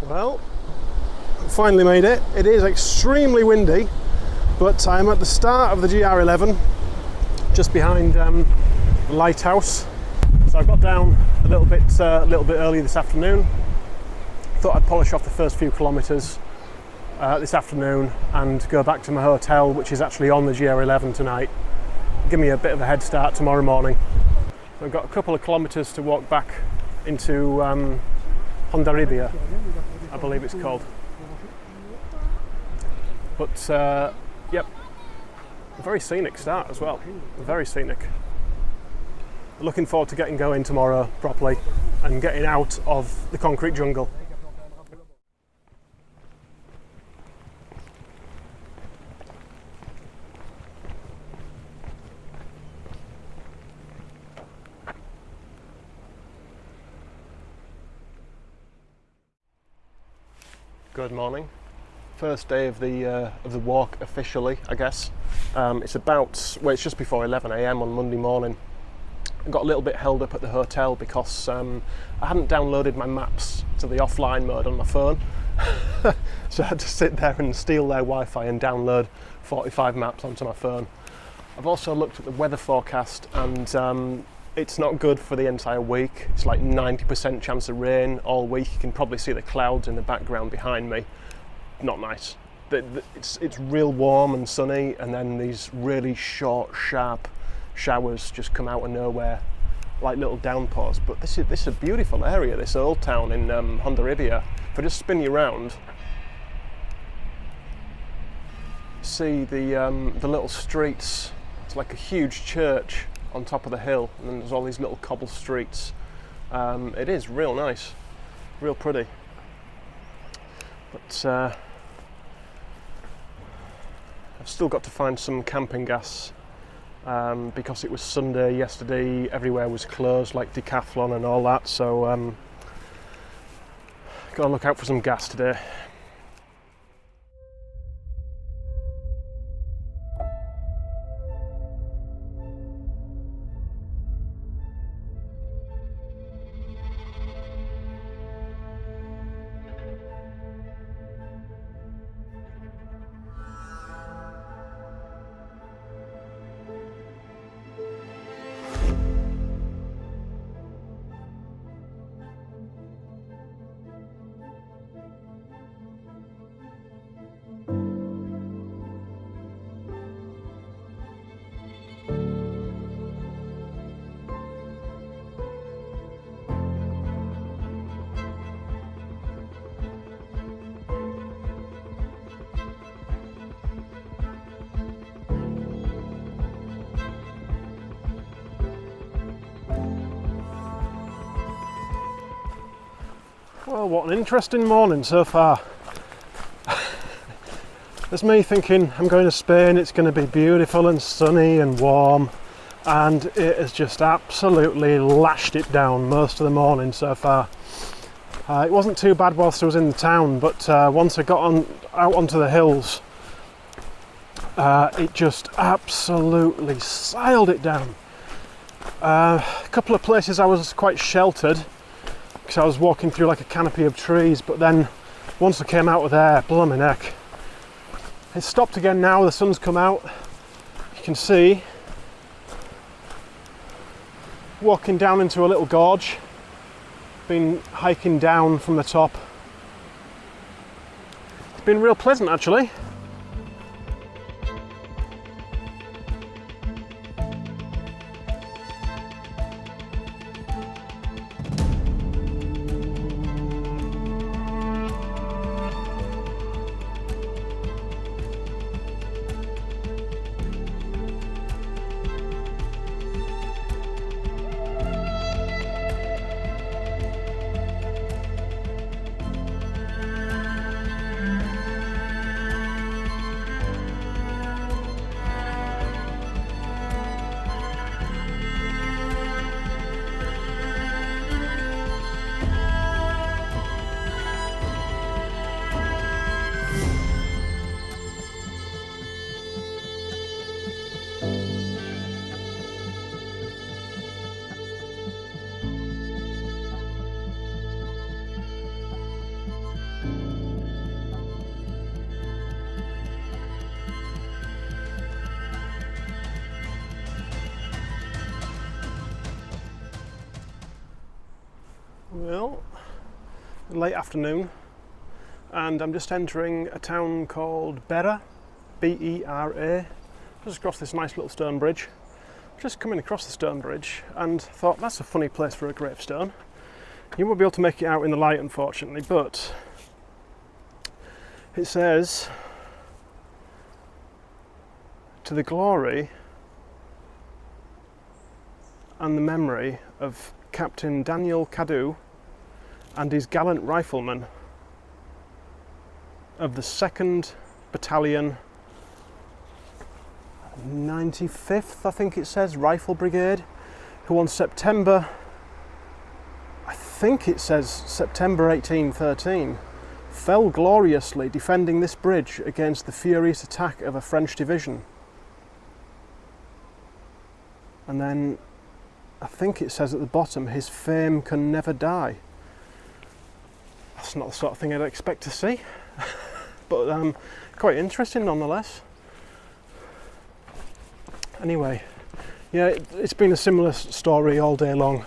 Well, finally made it. It is extremely windy, but I'm at the start of the GR11, just behind the lighthouse. So I got down a little bit early this afternoon. Thought I'd polish off the first few kilometres this afternoon and go back to my hotel, which is actually on the GR11 tonight. Give me a bit of a head start tomorrow morning. I've got a couple of kilometres to walk back into Hondarribia, I believe it's called. But yep, very scenic start as well, very scenic. Looking forward to getting going tomorrow properly and getting out of the concrete jungle. Good morning. First day of the walk officially, I guess. It's just before 11 a.m. on Monday morning. I got a little bit held up at the hotel because I hadn't downloaded my maps to the offline mode on my phone. So I had to sit there and steal their Wi-Fi and download 45 maps onto my phone. I've also looked at the weather forecast and it's not good for the entire week. It's like 90% chance of rain all week. You can probably see the clouds in the background behind me. Not nice. It's real warm and sunny, and then these really short, sharp showers just come out of nowhere, like little downpours. But this is a beautiful area, this old town in Hondarribia. If I just spin you around, see the little streets. It's like a huge church on top of the hill, and then there's all these little cobble streets. It is real nice, real pretty. But I've still got to find some camping gas because it was Sunday yesterday. Everywhere was closed, like Decathlon and all that. So got to look out for some gas today. Well, what an interesting morning so far. There's me thinking I'm going to Spain, it's going to be beautiful and sunny and warm, and it has just absolutely lashed it down most of the morning so far. It wasn't too bad whilst I was in the town, but once I got out onto the hills, it just absolutely siled it down. A couple of places I was quite sheltered, because I was walking through like a canopy of trees, but then once I came out of there, blimey neck. It's stopped again now, the sun's come out. You can see, walking down into a little gorge, been hiking down from the top. It's been real pleasant actually. Well, late afternoon, and I'm just entering a town called Bera, B-E-R-A, just across this nice little stone bridge. Just coming across the stone bridge and thought, that's a funny place for a gravestone. You won't be able to make it out in the light, unfortunately, but it says, to the glory and the memory of Captain Daniel Cadu and his gallant riflemen of the 2nd Battalion 95th, I think it says, Rifle Brigade, who on September 1813, fell gloriously defending this bridge against the furious attack of a French division. And then I think it says at the bottom, his fame can never die. That's not the sort of thing I'd expect to see, but quite interesting nonetheless. Anyway, yeah, it's been a similar story all day long.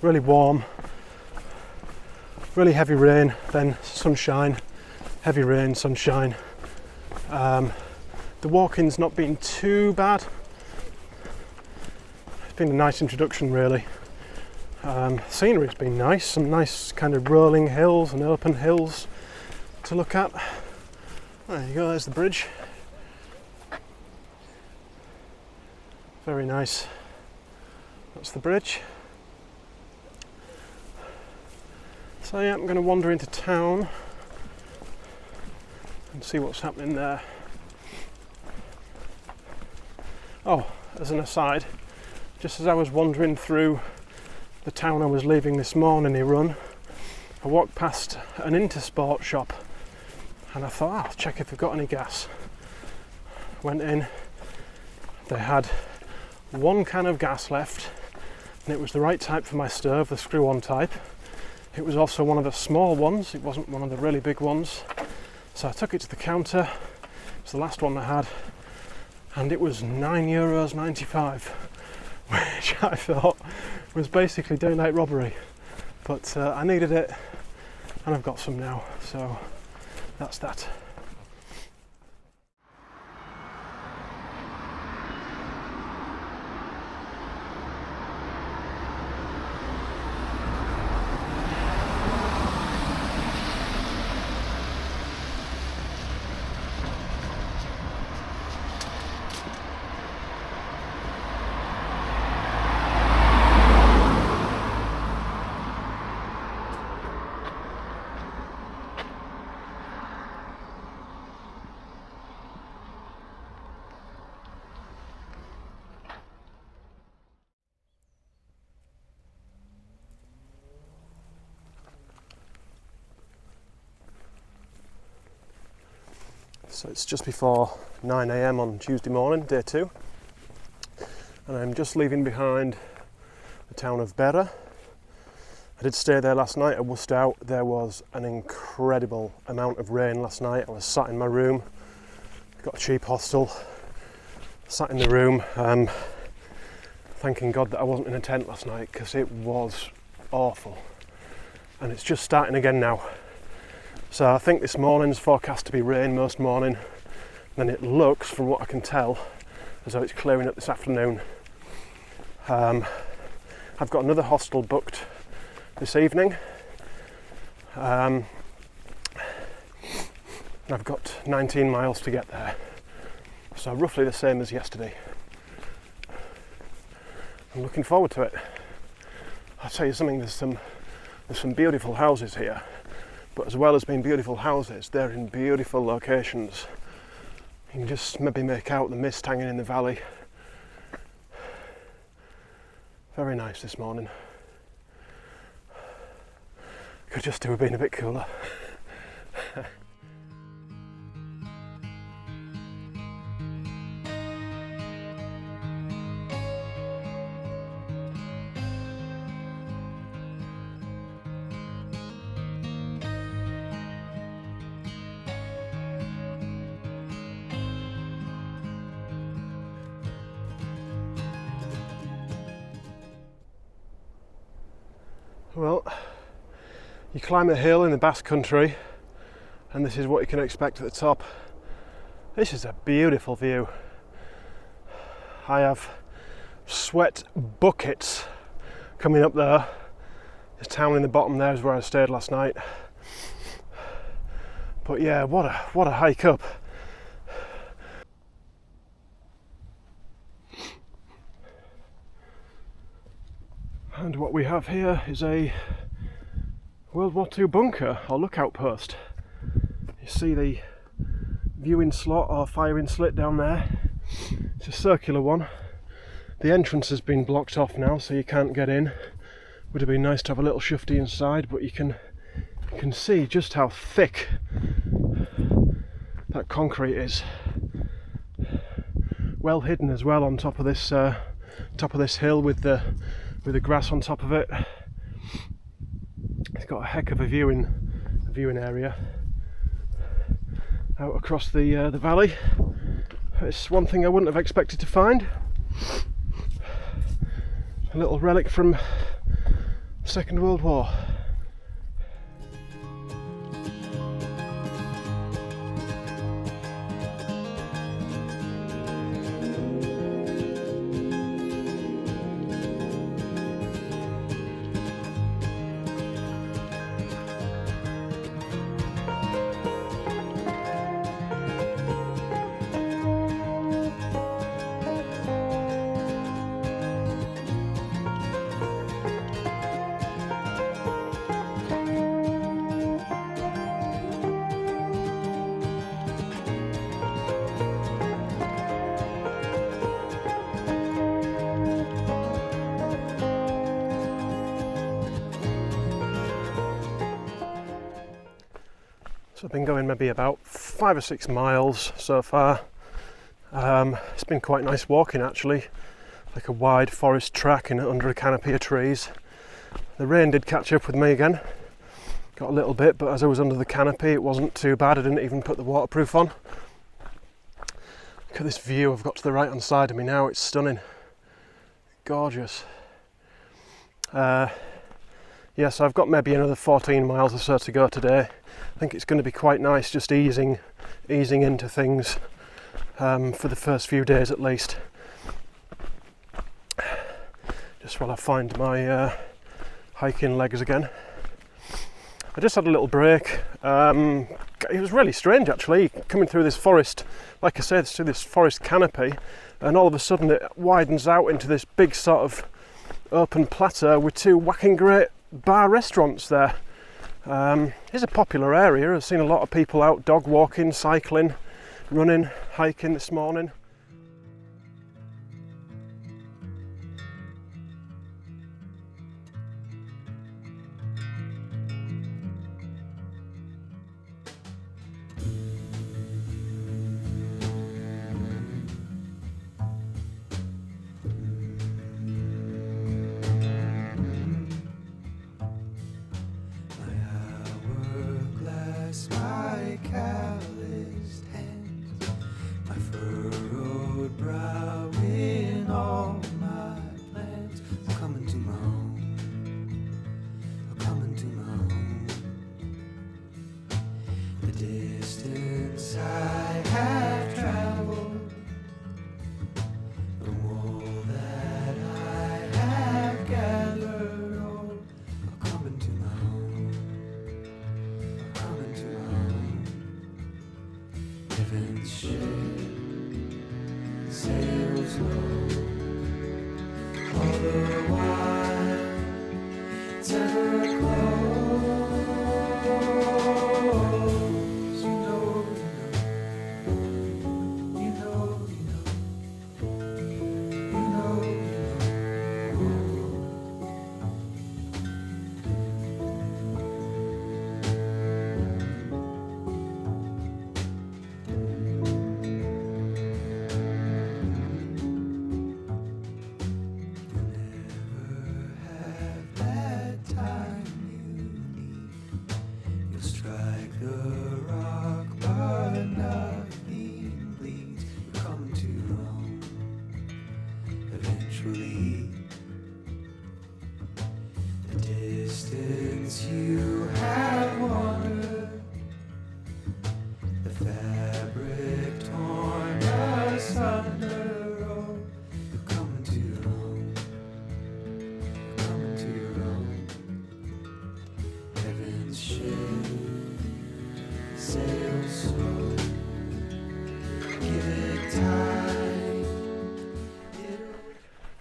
Really warm, really heavy rain, then sunshine, heavy rain, sunshine. The walking's not been too bad. It's been a nice introduction, really. Scenery's been nice, some nice kind of rolling hills and open hills to look at. There you go, there's the bridge. Very nice. That's the bridge. So yeah, I'm going to wander into town and see what's happening there. Oh, as an aside, just as I was wandering through the town I was leaving this morning, I walked past an Intersport shop and I thought, I'll check if they've got any gas. Went in, they had 1 can of gas left, and it was the right type for my stove, the screw-on type. It was also one of the small ones, it wasn't one of the really big ones. So I took it to the counter, it's the last one I had, and it was €9.95, which I thought was basically daylight robbery. But I needed it, and I've got some now, so that's that. So it's just before 9 AM on Tuesday morning, day 2, and I'm just leaving behind the town of Bera. I did stay there last night. I wussed out. There was an incredible amount of rain last night. I was sat in my room, got a cheap hostel, sat in the room, thanking God that I wasn't in a tent last night because it was awful. And it's just starting again now. So I think this morning's forecast to be rain most morning, then it looks, from what I can tell, as though it's clearing up this afternoon. I've got another hostel booked this evening. I've got 19 miles to get there, so roughly the same as yesterday. I'm looking forward to it. I'll tell you something, there's some beautiful houses here. But as well as being beautiful houses, they're in beautiful locations. You can just maybe make out the mist hanging in the valley. Very nice this morning. Could just do with being a bit cooler. Well, you climb a hill in the Basque Country and this is what you can expect at the top. This is a beautiful view. I have sweat buckets coming up there. The town in the bottom there is where I stayed last night. But yeah, what a hike up. And what we have here is a World War II bunker or lookout post. You see the viewing slot or firing slit down there. It's a circular one. The entrance has been blocked off now, so you can't get in. Would have been nice to have a little shufty inside, but you can see just how thick that concrete is. Well hidden as well on top of this hill with the grass on top of it. It's got a heck of a viewing area out across the valley. It's one thing I wouldn't have expected to find. A little relic from the Second World War. So I've been going maybe about 5 or 6 miles so far. It's been quite nice walking actually, like a wide forest track and under a canopy of trees. The rain did catch up with me again, got a little bit, but as I was under the canopy it wasn't too bad. I didn't even put the waterproof on. Look at this view I've got to the right hand side of me now, it's stunning, gorgeous. Yeah, so I've got maybe another 14 miles or so to go today. I think it's going to be quite nice just easing into things for the first few days at least. Just while I find my hiking legs again. I just had a little break. It was really strange actually, coming through this forest, like I said, through this forest canopy, and all of a sudden it widens out into this big sort of open plateau with 2 whacking great bar restaurants there. It's a popular area. I've seen a lot of people out dog walking, cycling, running, hiking this morning. Time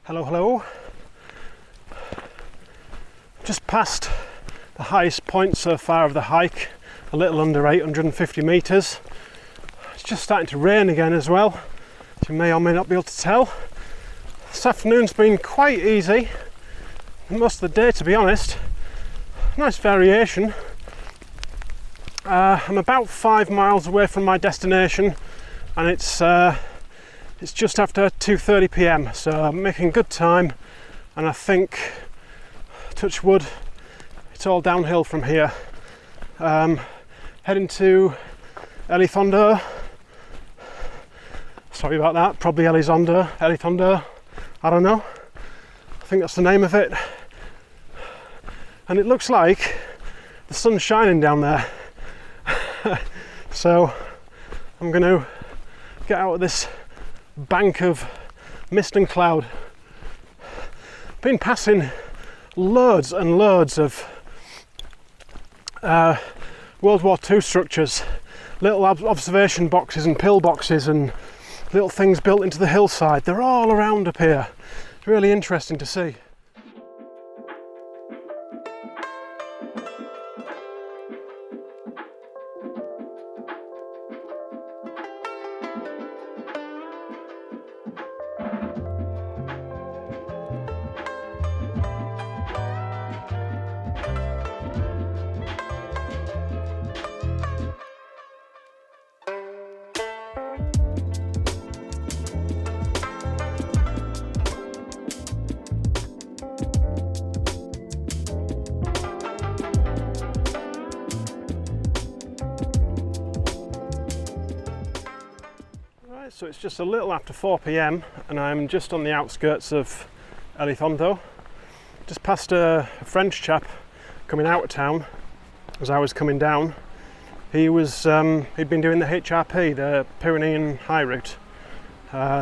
Hello, hello. Just past the highest point so far of the hike, a little under 850 metres. It's just starting to rain again as well, as you may or may not be able to tell. This afternoon's been quite easy, most of the day to be honest. Nice variation. I'm about 5 miles away from my destination, and it's just after 2:30 p.m, so I'm making good time, and I think, touch wood, it's all downhill from here. Heading to Elizondo. Sorry about that, probably Elizondo, I don't know. I think that's the name of it. And it looks like the sun's shining down there. So I'm going to get out of this bank of mist and cloud. Been passing loads and loads of World War II structures, little observation boxes and pillboxes and little things built into the hillside. They're all around up here. It's really interesting to see. So it's just a little after 4 p.m. and I'm just on the outskirts of Elizondo. Just past a French chap coming out of town as I was coming down. He was he'd been doing the HRP, the Pyrenean High Route.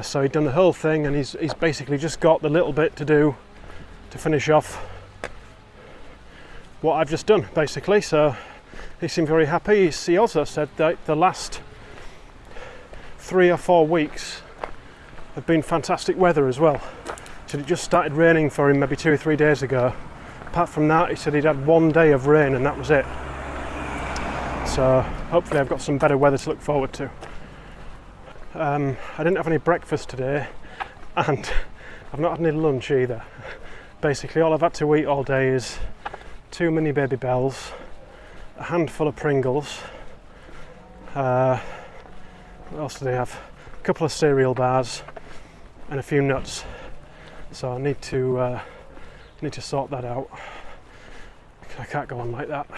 So he'd done the whole thing, and he's basically just got the little bit to do to finish off what I've just done, basically. So he seemed very happy. He also said that the last 3 or 4 weeks have been fantastic weather as well. So it just started raining for him maybe 2 or 3 days ago. Apart from that, he said he'd had 1 day of rain and that was it. So hopefully I've got some better weather to look forward to. I didn't have any breakfast today, and I've not had any lunch either. Basically all I've had to eat all day is 2 mini Baby Bells, a handful of Pringles, what else do they have? A couple of cereal bars and a few nuts. So I need to sort that out. I can't go on like that.